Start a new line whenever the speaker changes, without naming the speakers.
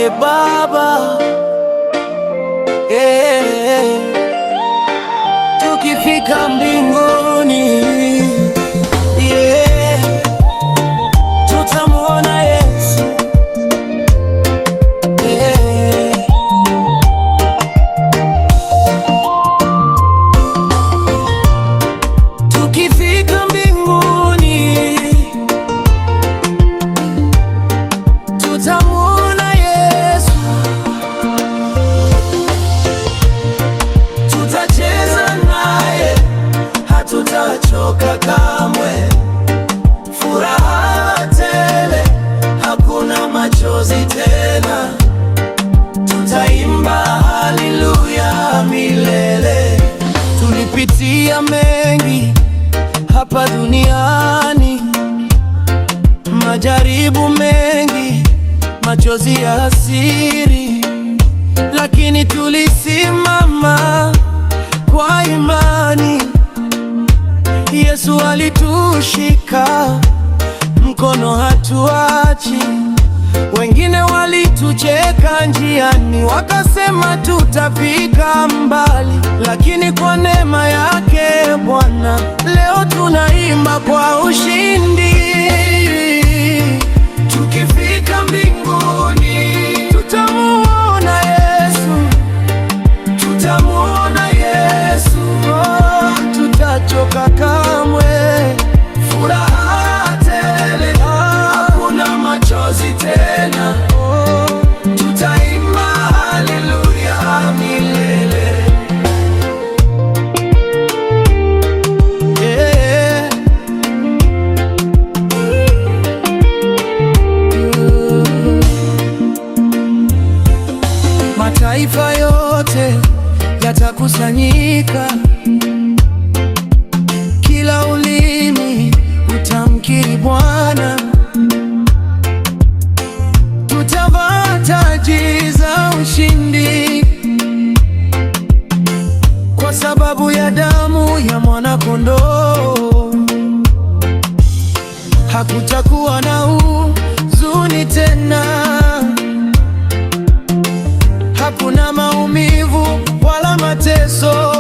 Baba, tukifika mbinguni, tutamwona Yesu, tukifika mbinguni, tutamwona Yesu, tutacheza naye, hatutachoka kamwe, furaha tele, hakuna machozi tena, tutaimba haleluya milele. Tulipitia mengi hapa duniani, majaribu mengi, machozi ya hasiri, lakini tulisimama kwa imani. Yesu alitushika mkono, hatuachi. Wengine walitucheka njiani, wakasema tutafika mbali, lakini kwa neema yake Bwana leo tunaimba kwa ushindi. Tukifika mbinguni, tutamuona Yesu, tutamuona Yesu, tutachoka kamwe, furaha tele, hakuna machozi tena, tutaimba haleluya milele. Mataifa yote yatakusanyika, kila ulimi utamkiri Bwana. Tutavaa taji za ushindi kwa sababu ya damu ya mwana-kondoo. Hakutakuwa na huzuni tena, hakuna maumivu wala mateso.